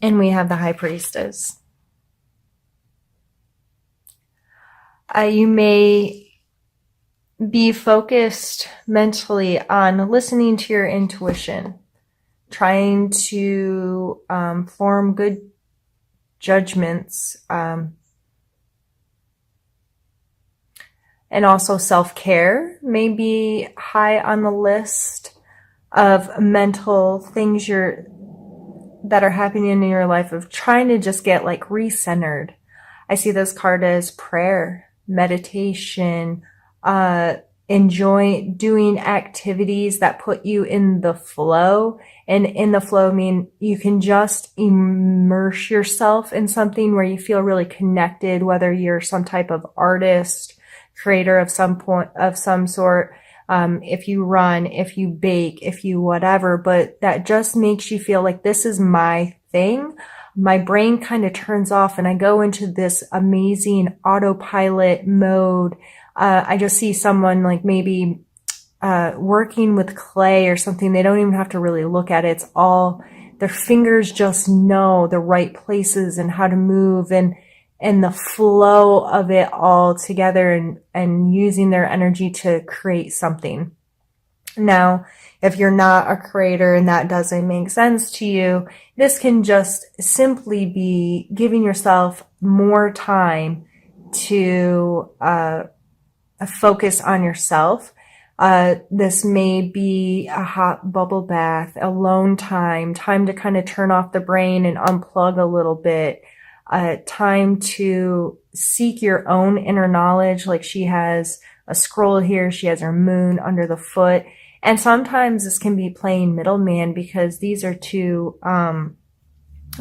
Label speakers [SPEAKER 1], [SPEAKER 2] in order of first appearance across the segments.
[SPEAKER 1] And we have the High Priestess. You may be focused mentally on listening to your intuition, trying to form good judgments, and also self-care may be high on the list of mental things that are happening in your life, of trying to just get like recentered. I see this card as prayer, meditation, enjoy doing activities that put you in the flow. And in the flow, I mean, you can just immerse yourself in something where you feel really connected, whether you're some type of artist, creator of some sort. If you run, if you bake, if you whatever, but that just makes you feel like this is my thing. My brain kind of turns off and I go into this amazing autopilot mode. I just see someone like maybe working with clay or something. They don't even have to really look at it. It's all, their fingers just know the right places and how to move, and the flow of it all together, and using their energy to create something. Now, if you're not a creator and that doesn't make sense to you, this can just simply be giving yourself more time to focus on yourself. This may be a hot bubble bath, alone time to kind of turn off the brain and unplug a little bit. Time to seek your own inner knowledge. Like she has a scroll here, she has her moon under the foot. And sometimes this can be playing middleman, because these are two,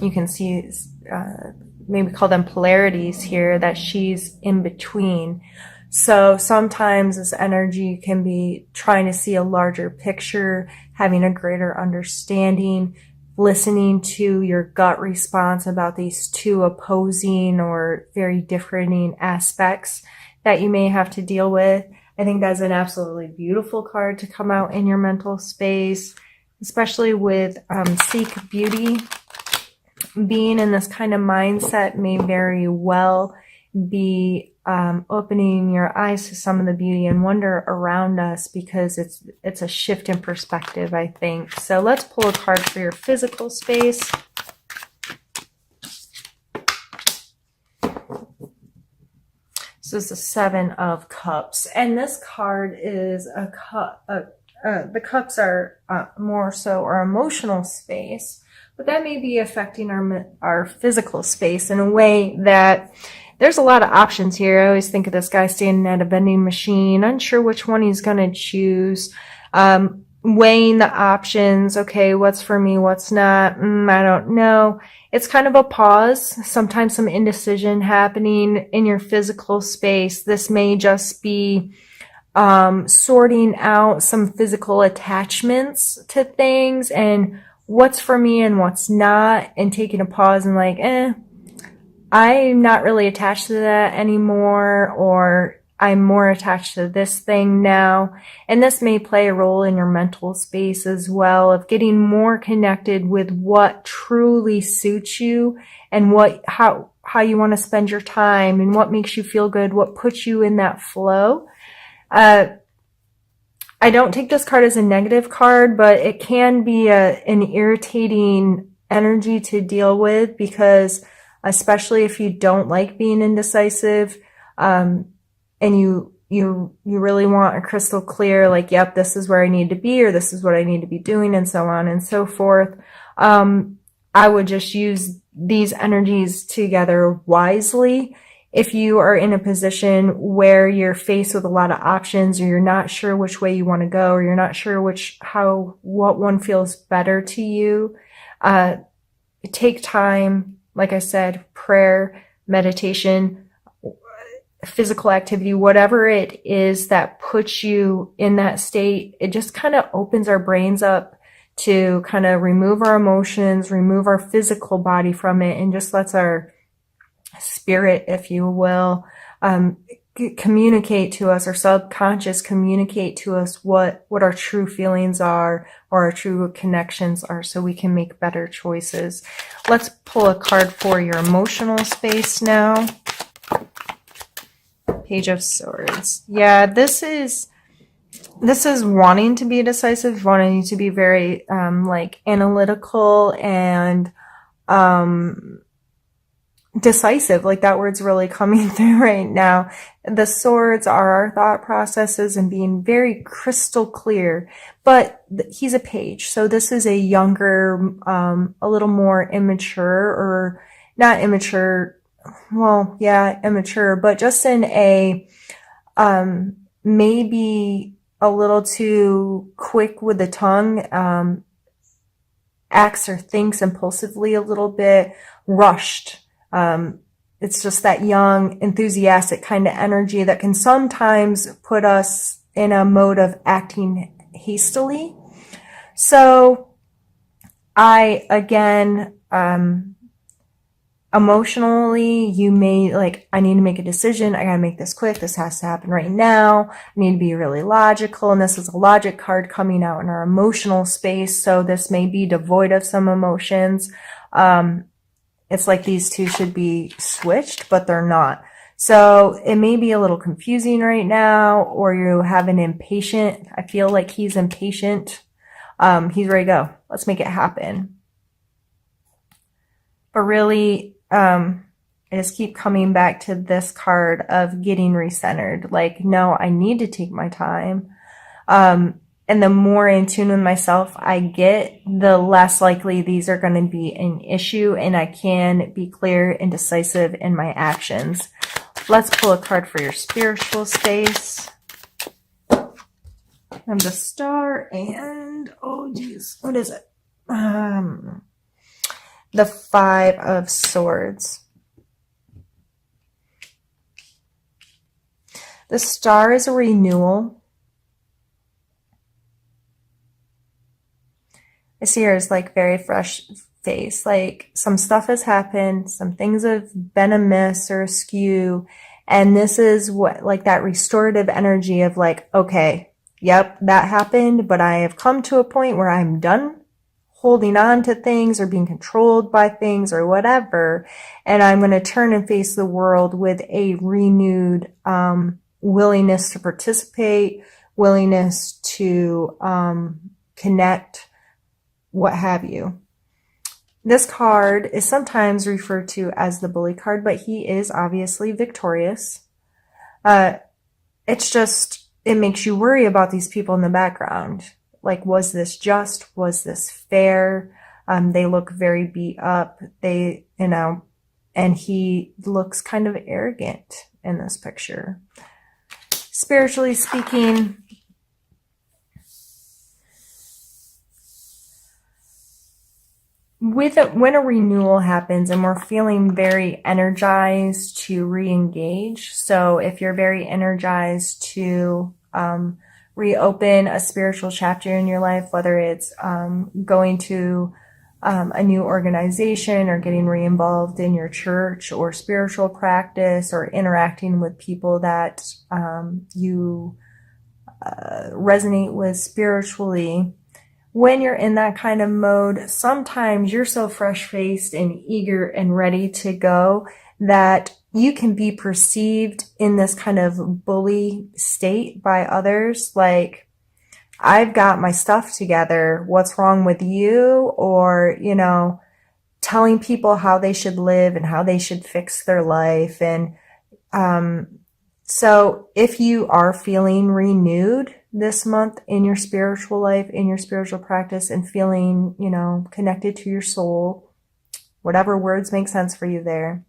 [SPEAKER 1] you can see, maybe call them polarities here, that she's in between. So sometimes this energy can be trying to see a larger picture, having a greater understanding, listening to your gut response about these two opposing or very differing aspects that you may have to deal with. I think that's an absolutely beautiful card to come out in your mental space, especially with Seek Beauty. Being in this kind of mindset may very well be opening your eyes to some of the beauty and wonder around us, because it's a shift in perspective, I think. So let's pull a card for your physical space. So this is the Seven of Cups, and this card is a cup. The cups are more so our emotional space, but that may be affecting our physical space in a way that there's a lot of options here. I always think of this guy standing at a vending machine, unsure which one he's going to choose, weighing the options. Okay, what's for me, what's not? I don't know. It's kind of a pause, sometimes some indecision happening in your physical space. This may just be sorting out some physical attachments to things and what's for me and what's not, and taking a pause and like, I'm not really attached to that anymore, or I'm more attached to this thing now. And this may play a role in your mental space as well, of getting more connected with what truly suits you and how you want to spend your time and what makes you feel good, what puts you in that flow. I don't take this card as a negative card, but it can be an irritating energy to deal with, because especially if you don't like being indecisive, and you really want a crystal clear, like, yep, this is where I need to be, or this is what I need to be doing, and so on and so forth. I would just use these energies together wisely. If you are in a position where you're faced with a lot of options, or you're not sure which way you want to go, or you're not sure what one feels better to you, take time. Like I said, prayer, meditation, physical activity, whatever it is that puts you in that state, it just kind of opens our brains up to kind of remove our emotions, remove our physical body from it, and just lets our spirit, if you will, communicate to us, our subconscious communicate to us what our true feelings are or our true connections are, so we can make better choices. Let's pull a card for your emotional space now. Page of Swords. Yeah, this is wanting to be decisive, wanting to be very like analytical and decisive. Like, that word's really coming through right now. The swords are our thought processes and being very crystal clear, but he's a page, so this is a younger, a little more immature, or not immature, well, yeah, immature, but just in a maybe a little too quick with the tongue, acts or thinks impulsively a little bit, rushed. It's just that young, enthusiastic kind of energy that can sometimes put us in a mode of acting hastily. So again, emotionally, you may like, I need to make a decision. I gotta make this quick. This has to happen right now. I need to be really logical. And this is a logic card coming out in our emotional space. So this may be devoid of some emotions. It's like these two should be switched, but they're not. So it may be a little confusing right now, or you have an impatient. I feel like he's impatient. He's ready to go. Let's make it happen. But really, I just keep coming back to this card of getting recentered. Like, no, I need to take my time. And the more in tune with myself I get, the less likely these are going to be an issue, and I can be clear and decisive in my actions. Let's pull a card for your spiritual space. And the Star and, oh geez, what is it? The Five of Swords. The Star is a renewal. I see her as like very fresh face, like some stuff has happened, some things have been amiss or askew, and this is what, like, that restorative energy of like, okay, yep, that happened, but I have come to a point where I'm done holding on to things or being controlled by things or whatever, and I'm going to turn and face the world with a renewed willingness to participate, willingness to connect, what have you. This card is sometimes referred to as the bully card, but he is obviously victorious. It's just, it makes you worry about these people in the background. Like, was this just? Was this fair? They look very beat up. They, and he looks kind of arrogant in this picture. Spiritually speaking, when a renewal happens and we're feeling very energized to re-engage, so if you're very energized to reopen a spiritual chapter in your life, whether it's going to a new organization or getting re-involved in your church or spiritual practice or interacting with people that you resonate with spiritually, when you're in that kind of mode, sometimes you're so fresh-faced and eager and ready to go that you can be perceived in this kind of bully state by others. Like, I've got my stuff together. What's wrong with you? Or, telling people how they should live and how they should fix their life. And so if you are feeling renewed this month in your spiritual life, in your spiritual practice, and feeling, connected to your soul, whatever words make sense for you there,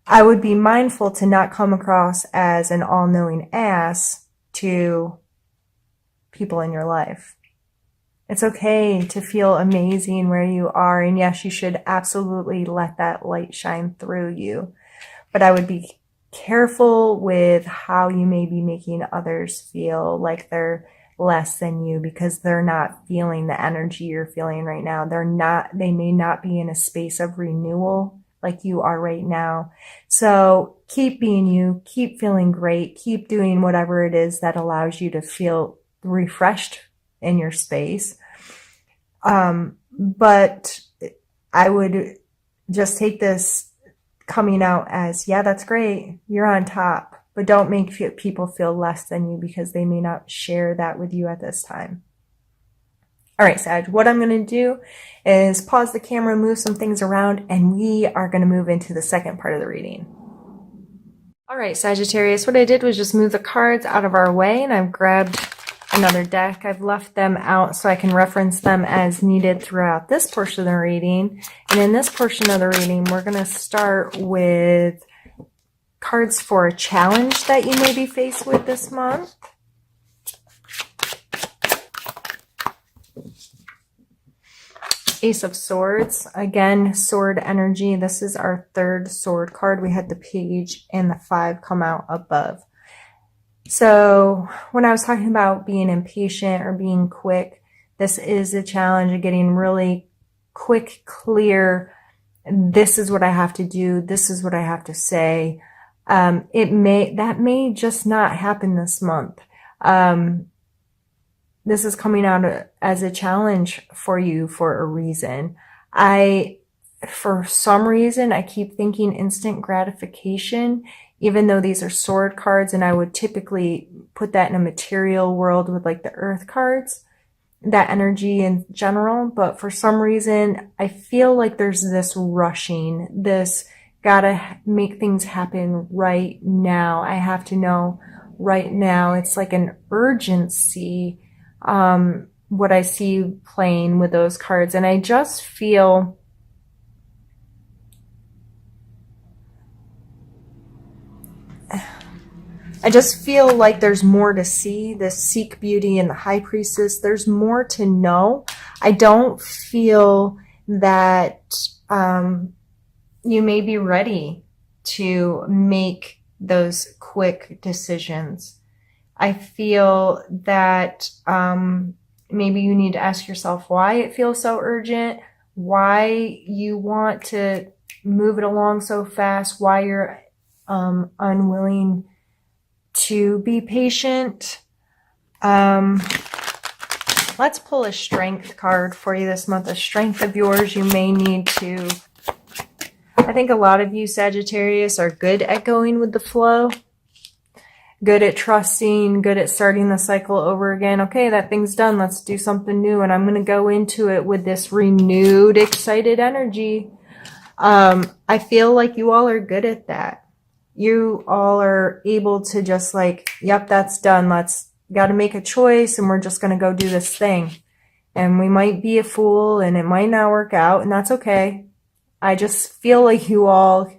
[SPEAKER 1] I would be mindful to not come across as an all-knowing ass to people in your life. It's okay to feel amazing where you are, and yes, you should absolutely let that light shine through you. But I would be careful with how you may be making others feel like they're less than you because they're not feeling the energy you're feeling right now. They may not be in a space of renewal like you are right now. So keep being you, keep feeling great, keep doing whatever it is that allows you to feel refreshed in your space. But I would just take this coming out as, yeah, that's great. You're on top, but don't make people feel less than you because they may not share that with you at this time. All right, Sag, what I'm going to do is pause the camera, move some things around, and we are going to move into the second part of the reading. All right, Sagittarius, what I did was just move the cards out of our way, and I've grabbed another deck. I've left them out so I can reference them as needed throughout this portion of the reading. And in this portion of the reading, we're going to start with cards for a challenge that you may be faced with this month. Ace of Swords, again, sword energy. This is our third sword card. We had the page and the 5 come out above. So when I was talking about being impatient or being quick, this is a challenge of getting really quick, clear. This is what I have to do. This is what I have to say. That may just not happen this month. This is coming out as a challenge for you for a reason. For some reason, I keep thinking instant gratification, even though these are sword cards, and I would typically put that in a material world with like the earth cards, that energy in general. But for some reason, I feel like there's this rushing, this gotta make things happen right now. I have to know right now. It's like an urgency. What I see playing with those cards. And I just feel like there's more to see. This Seek Beauty and the High Priestess, there's more to know. I don't feel that you may be ready to make those quick decisions. I feel that maybe you need to ask yourself why it feels so urgent, why you want to move it along so fast, why you're unwilling to be patient. Let's pull a strength card for you this month, a strength of yours you may need to. I think a lot of you Sagittarius are good at going with the flow. Good at trusting, good at starting the cycle over again. Okay, that thing's done. Let's do something new. And I'm going to go into it with this renewed, excited energy. I feel like you all are good at that. You all are able to just like, yep, that's done. Got to make a choice and we're just going to go do this thing. And we might be a fool and it might not work out, and that's okay. I just feel like you all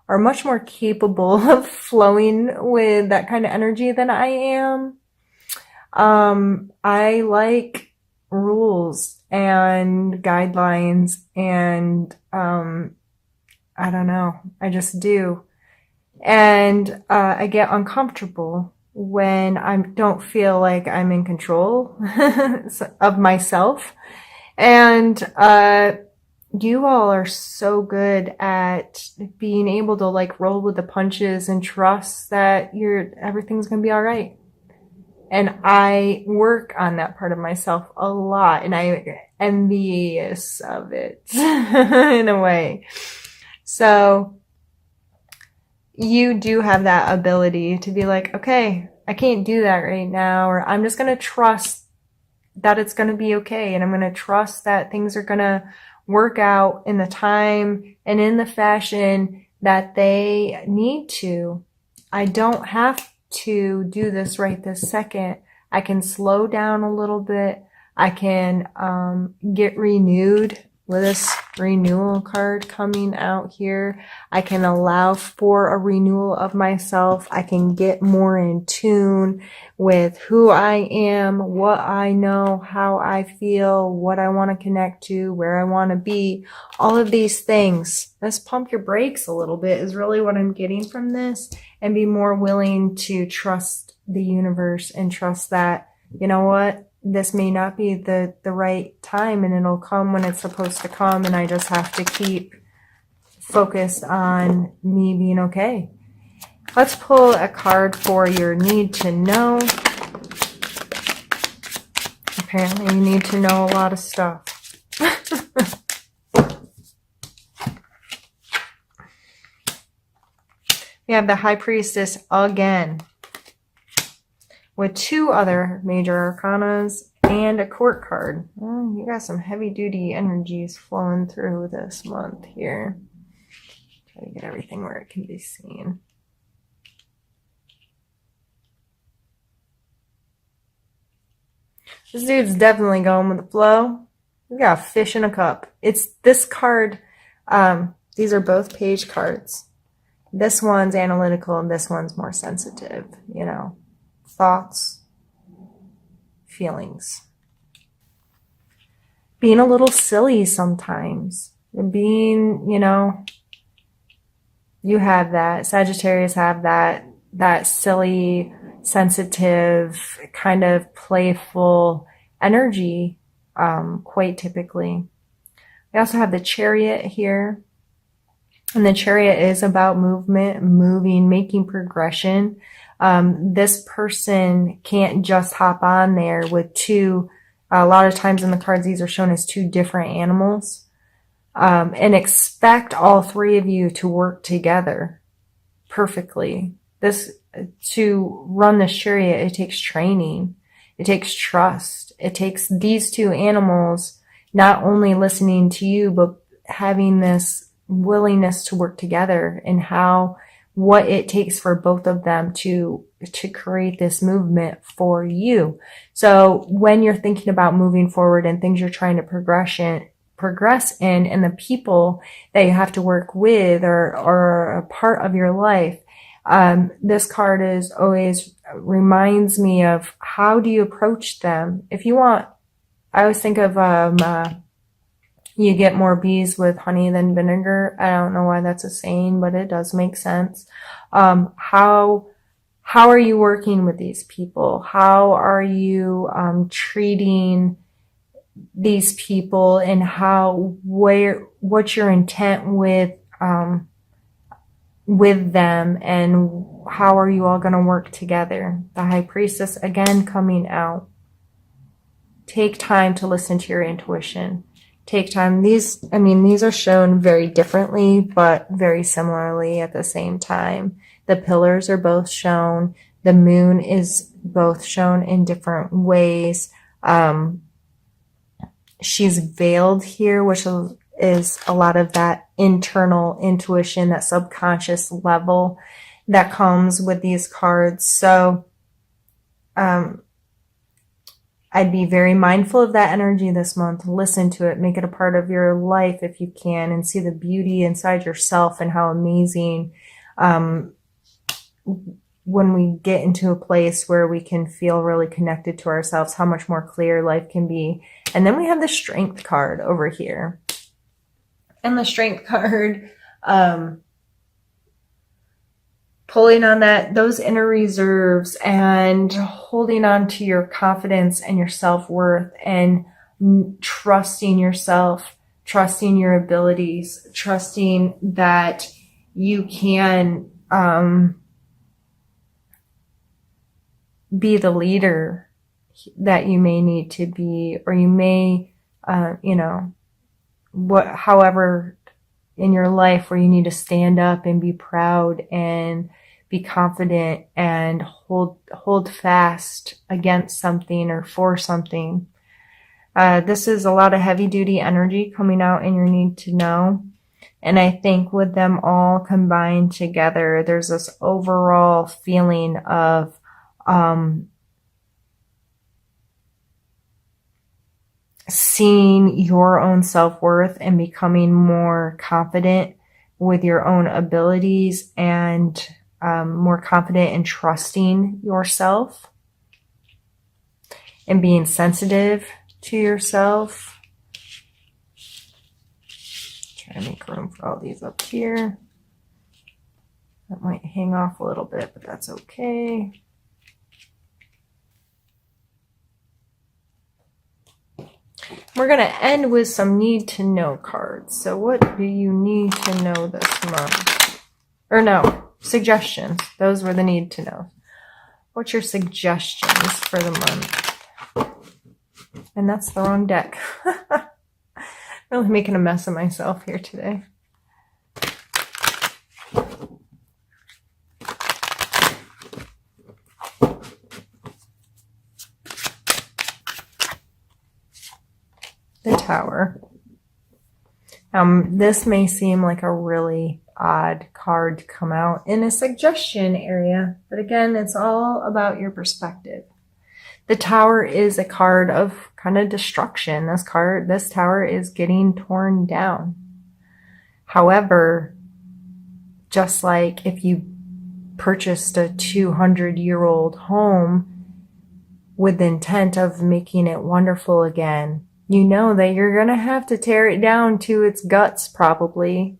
[SPEAKER 1] are much more capable of flowing with that kind of energy than I am. I like rules and guidelines and, I don't know, I just do. And, I get uncomfortable when I don't feel like I'm in control of myself. And, you all are so good at being able to like roll with the punches and trust that everything's going to be all right. And I work on that part of myself a lot, and I'm envious of it in a way. So you do have that ability to be like, okay, I can't do that right now, or I'm just going to trust that it's going to be okay. And I'm going to trust that things are going to work out in the time and in the fashion that they need to. I don't have to do this right this second. I can slow down a little bit. I can get renewed with this renewal card coming out here. I can allow for a renewal of myself. I can get more in tune with who I am, what I know, how I feel, what I want to connect to, where I want to be. All of these things. Let's pump your brakes a little bit is really what I'm getting from this, and be more willing to trust the universe and trust that, you know what? This may not be the right time, and it'll come when it's supposed to come, and I just have to keep focused on me being okay. Let's pull a card for your need to know. Apparently you need to know a lot of stuff. We have the High Priestess again, with 2 other major arcanas and a court card. You got some heavy duty energies flowing through this month here. Try to get everything where it can be seen. This dude's definitely going with the flow. We got a fish in a cup. It's this card. These are both page cards. This one's analytical and this one's more sensitive, you know, thoughts, feelings. Being a little silly sometimes. Being, you know, you have that. Sagittarius have that silly, sensitive, kind of playful energy, quite typically. We also have the Chariot here. And the Chariot is about movement, moving, making progression. This person can't just hop on there with 2. A lot of times in the cards, these are shown as 2 different animals. And expect all 3 of you to work together perfectly. To run the Chariot, it takes training. It takes trust. It takes these 2 animals not only listening to you, but having this willingness to work together, and what it takes for both of them to create this movement for you. So when you're thinking about moving forward and things you're trying to progress in, and the people that you have to work with or a part of your life, this card is always reminds me of how do you approach them. If you want, I always think of you get more bees with honey than vinegar. I don't know why that's a saying, but it does make sense. How are you working with these people? How are you treating these people, and what's your intent with them, and how are you all going to work together? The High Priestess again coming out. Take time to listen to your intuition. Take time. These are shown very differently, but very similarly at the same time. The pillars are both shown. The moon is both shown in different ways. She's veiled here, which is a lot of that internal intuition, that subconscious level that comes with these cards. So, I'd be very mindful of that energy this month. Listen to it. Make it a part of your life if you can, and see the beauty inside yourself and how amazing when we get into a place where we can feel really connected to ourselves, how much more clear life can be. And then we have the Strength card over here. And the Strength card, pulling on those inner reserves and holding on to your confidence and your self-worth, and trusting yourself, trusting your abilities, trusting that you can be the leader that you may need to be, or you may, however in your life where you need to stand up and be proud and be confident and hold fast against something or for something. This is a lot of heavy duty energy coming out in your need to know. And I think with them all combined together, there's this overall feeling of seeing your own self-worth and becoming more confident with your own abilities, and more confident in trusting yourself and being sensitive to yourself. Try to make room for all these up here. That might hang off a little bit, but that's okay. We're going to end with some need to know cards. So what do you need to know this month? Or no, suggestions. Those were the need to know. What's your suggestions for the month? And that's the wrong deck. Really making a mess of myself here today. The Tower. This may seem like a really odd card to come out in a suggestion area, but again, it's all about your perspective. The Tower is a card of kind of destruction. This tower is getting torn down. However, just like if you purchased a 200-year-old home with the intent of making it wonderful again, you know that you're going to have to tear it down to its guts probably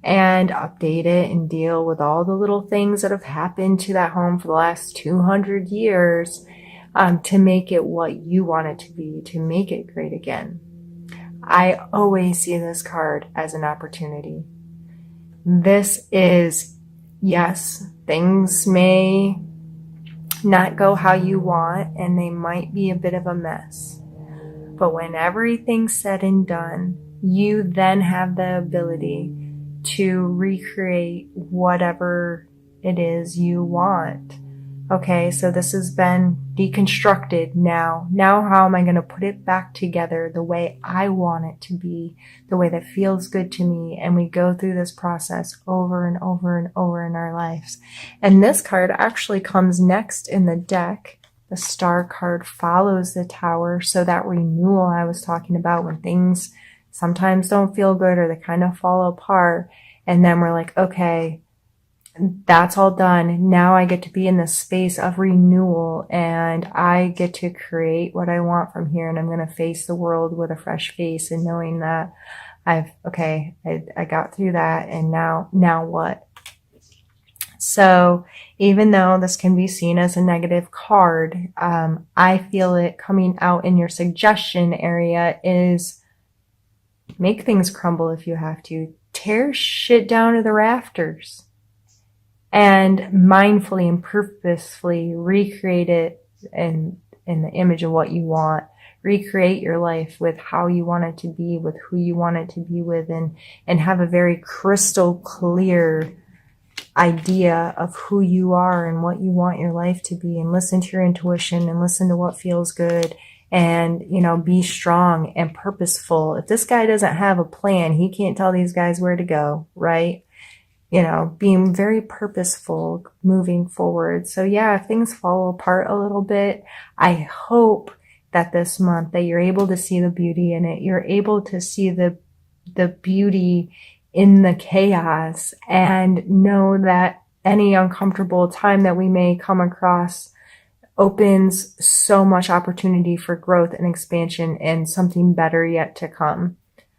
[SPEAKER 1] and update it and deal with all the little things that have happened to that home for the last 200 years to make it what you want it to be, to make it great again. I always see this card as an opportunity. This is, yes, things may not go how you want and they might be a bit of a mess. But when everything's said and done, you then have the ability to recreate whatever it is you want. Okay, so this has been deconstructed now. Now how am I going to put it back together the way I want it to be, the way that feels good to me? And we go through this process over and over and over in our lives. And this card actually comes next in the deck. The Star card follows the Tower. So that renewal I was talking about, when things sometimes don't feel good or they kind of fall apart. And then we're like, okay, that's all done. Now I get to be in this space of renewal and I get to create what I want from here. And I'm going to face the world with a fresh face and knowing that I got through that. And now what? So even though this can be seen as a negative card, I feel it coming out in your suggestion area is make things crumble if you have to. Tear shit down to the rafters and mindfully and purposefully recreate it in the image of what you want. Recreate your life with how you want it to be, with who you want it to be with, and have a very crystal clear idea of who you are and what you want your life to be, and listen to your intuition and listen to what feels good. And, be strong and purposeful. If this guy doesn't have a plan, he can't tell these guys where to go, right? Being very purposeful moving forward. So yeah, if things fall apart a little bit, I hope that this month that you're able to see the beauty in it. You're able to see the beauty in the chaos and know that any uncomfortable time that we may come across opens so much opportunity for growth and expansion and something better yet to come.